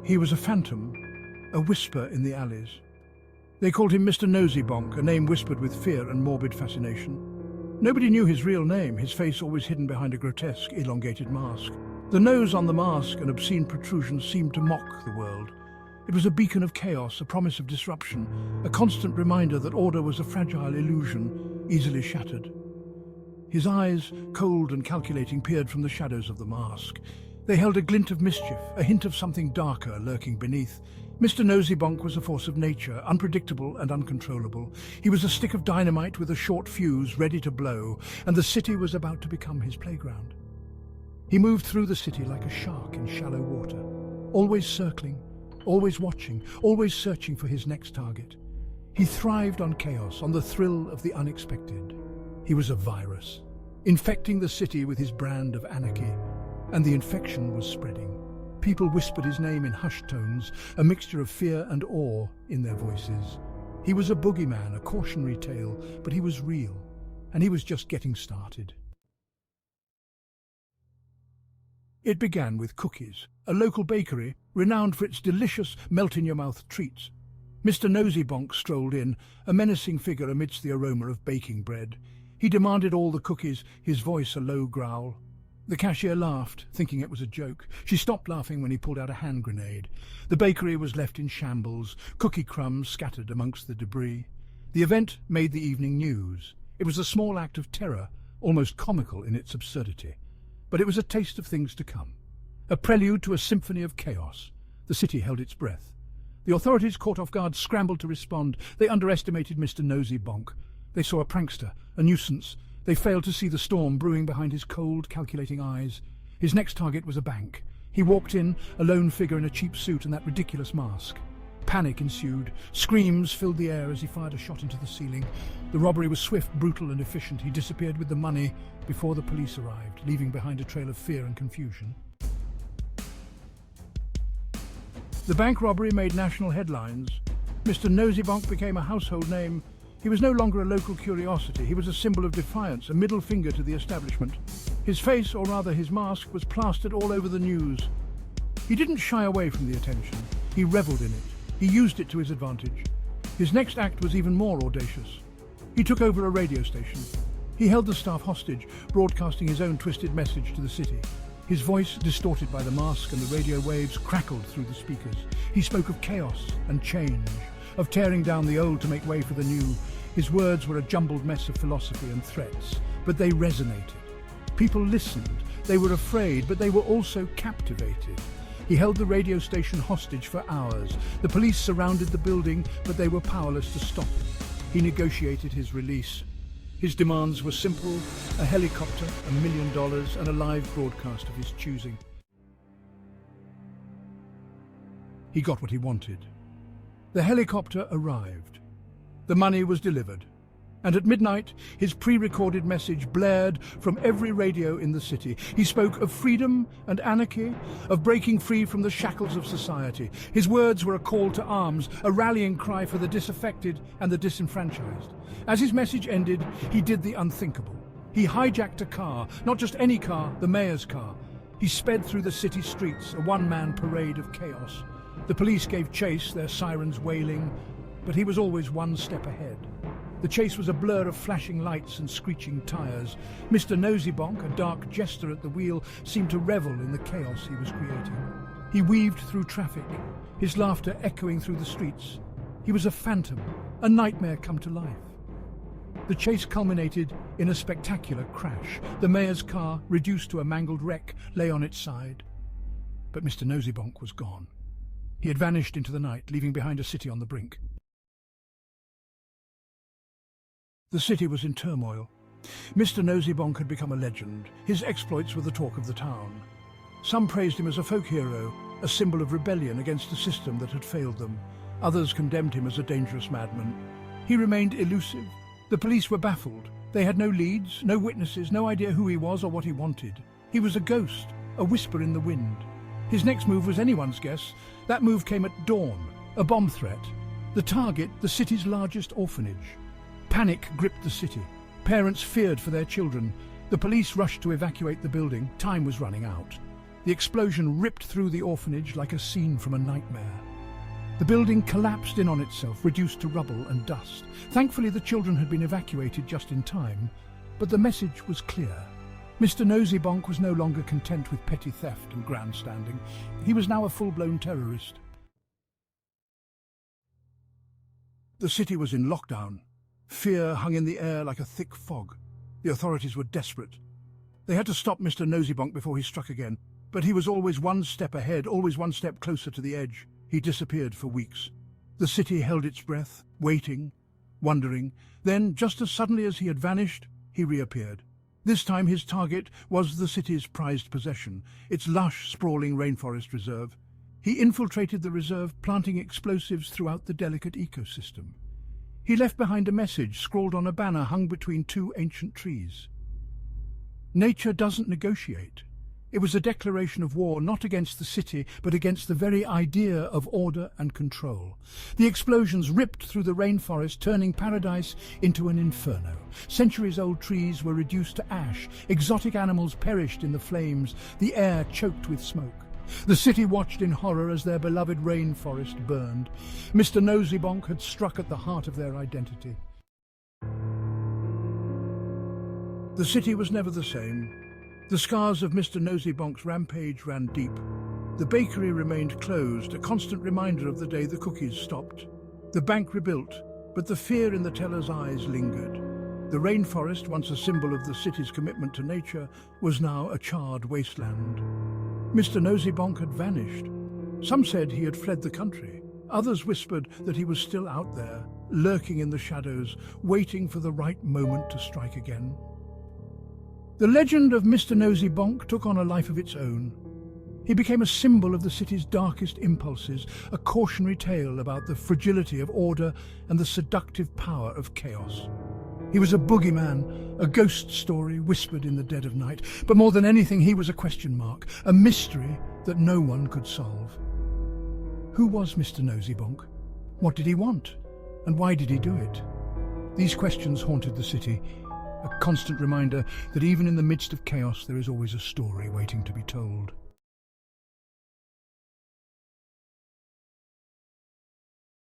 He was a phantom, a whisper in the alleys. They called him Mr. Noseybonk, a name whispered with fear and morbid fascination. Nobody knew his real name, his face always hidden behind a grotesque, elongated mask. The nose on the mask and obscene protrusions seemed to mock the world. It was a beacon of chaos, a promise of disruption, a constant reminder that order was a fragile illusion, easily shattered. His eyes, cold and calculating, peered from the shadows of the mask. They held a glint of mischief, a hint of something darker lurking beneath. Mr. Noseybonk was a force of nature, unpredictable and uncontrollable. He was a stick of dynamite with a short fuse ready to blow, and the city was about to become his playground. He moved through the city like a shark in shallow water, always circling, always watching, always searching for his next target. He thrived on chaos, on the thrill of the unexpected. He was a virus, infecting the city with his brand of anarchy, and the infection was spreading. People whispered his name in hushed tones, a mixture of fear and awe in their voices. He was a boogeyman, a cautionary tale, but he was real, and he was just getting started. It began with cookies, a local bakery renowned for its delicious melt-in-your-mouth treats. Mr. Noseybonk strolled in, a menacing figure amidst the aroma of baking bread. He demanded all the cookies, his voice a low growl. The cashier laughed, thinking it was a joke. She stopped laughing when he pulled out a hand grenade. The bakery was left in shambles, cookie crumbs scattered amongst the debris. The event made the evening news. It was a small act of terror, almost comical in its absurdity. But it was a taste of things to come, a prelude to a symphony of chaos. The city held its breath. The authorities, caught off guard, scrambled to respond. They underestimated Mr. Noseybonk. They saw a prankster, a nuisance. They failed to see the storm brewing behind his cold, calculating eyes. His next target was a bank. He walked in, a lone figure in a cheap suit and that ridiculous mask. Panic ensued. Screams filled the air as he fired a shot into the ceiling. The robbery was swift, brutal and efficient. He disappeared with the money before the police arrived, leaving behind a trail of fear and confusion. The bank robbery made national headlines. Mr. Noseybonk became a household name. He was no longer a local curiosity. He was a symbol of defiance, a middle finger to the establishment. His face, or rather his mask, was plastered all over the news. He didn't shy away from the attention. He reveled in it. He used it to his advantage. His next act was even more audacious. He took over a radio station. He held the staff hostage, broadcasting his own twisted message to the city. His voice, distorted by the mask and the radio waves, crackled through the speakers. He spoke of chaos and change, of tearing down the old to make way for the new. His words were a jumbled mess of philosophy and threats, but they resonated. People listened. They were afraid, but they were also captivated. He held the radio station hostage for hours. The police surrounded the building, but they were powerless to stop him. He negotiated his release. His demands were simple: a helicopter, $1 million, and a live broadcast of his choosing. He got what he wanted. The helicopter arrived. The money was delivered. And at midnight, his pre-recorded message blared from every radio in the city. He spoke of freedom and anarchy, of breaking free from the shackles of society. His words were a call to arms, a rallying cry for the disaffected and the disenfranchised. As his message ended, he did the unthinkable. He hijacked a car, not just any car, the mayor's car. He sped through the city streets, a one-man parade of chaos. The police gave chase, their sirens wailing, but he was always one step ahead. The chase was a blur of flashing lights and screeching tires. Mr. Noseybonk, a dark jester at the wheel, seemed to revel in the chaos he was creating. He weaved through traffic, his laughter echoing through the streets. He was a phantom, a nightmare come to life. The chase culminated in a spectacular crash. The mayor's car, reduced to a mangled wreck, lay on its side. But Mr. Noseybonk was gone. He had vanished into the night, leaving behind a city on the brink. The city was in turmoil. Mr. Noseybonk had become a legend. His exploits were the talk of the town. Some praised him as a folk hero, a symbol of rebellion against a system that had failed them. Others condemned him as a dangerous madman. He remained elusive. The police were baffled. They had no leads, no witnesses, no idea who he was or what he wanted. He was a ghost, a whisper in the wind. His next move was anyone's guess. That move came at dawn, a bomb threat. The target, the city's largest orphanage. Panic gripped the city. Parents feared for their children. The police rushed to evacuate the building. Time was running out. The explosion ripped through the orphanage like a scene from a nightmare. The building collapsed in on itself, reduced to rubble and dust. Thankfully, the children had been evacuated just in time, but the message was clear. Mr. Noseybonk was no longer content with petty theft and grandstanding. He was now a full-blown terrorist. The city was in lockdown. Fear hung in the air like a thick fog. The authorities were desperate. They had to stop Mr. Noseybonk before he struck again, but he was always one step ahead, always one step closer to the edge. He disappeared for weeks. The city held its breath, waiting, wondering. Then, just as suddenly as he had vanished, he reappeared. This time his target was the city's prized possession, its lush, sprawling rainforest reserve. He infiltrated the reserve, planting explosives throughout the delicate ecosystem. He left behind a message scrawled on a banner hung between two ancient trees. Nature doesn't negotiate. It was a declaration of war not against the city, but against the very idea of order and control. The explosions ripped through the rainforest, turning paradise into an inferno. Centuries-old trees were reduced to ash, exotic animals perished in the flames, the air choked with smoke. The city watched in horror as their beloved rainforest burned. Mr. Noseybonk had struck at the heart of their identity. The city was never the same. The scars of Mr. Noseybonk's rampage ran deep. The bakery remained closed, a constant reminder of the day the cookies stopped. The bank rebuilt, but the fear in the teller's eyes lingered. The rainforest, once a symbol of the city's commitment to nature, was now a charred wasteland. Mr. Noseybonk had vanished. Some said he had fled the country. Others whispered that he was still out there, lurking in the shadows, waiting for the right moment to strike again. The legend of Mr. Noseybonk took on a life of its own. He became a symbol of the city's darkest impulses, a cautionary tale about the fragility of order and the seductive power of chaos. He was a boogeyman, a ghost story whispered in the dead of night, but more than anything he was a question mark, a mystery that no one could solve. Who was Mr. Noseybonk? What did he want? And why did he do it? These questions haunted the city, a constant reminder that even in the midst of chaos there is always a story waiting to be told.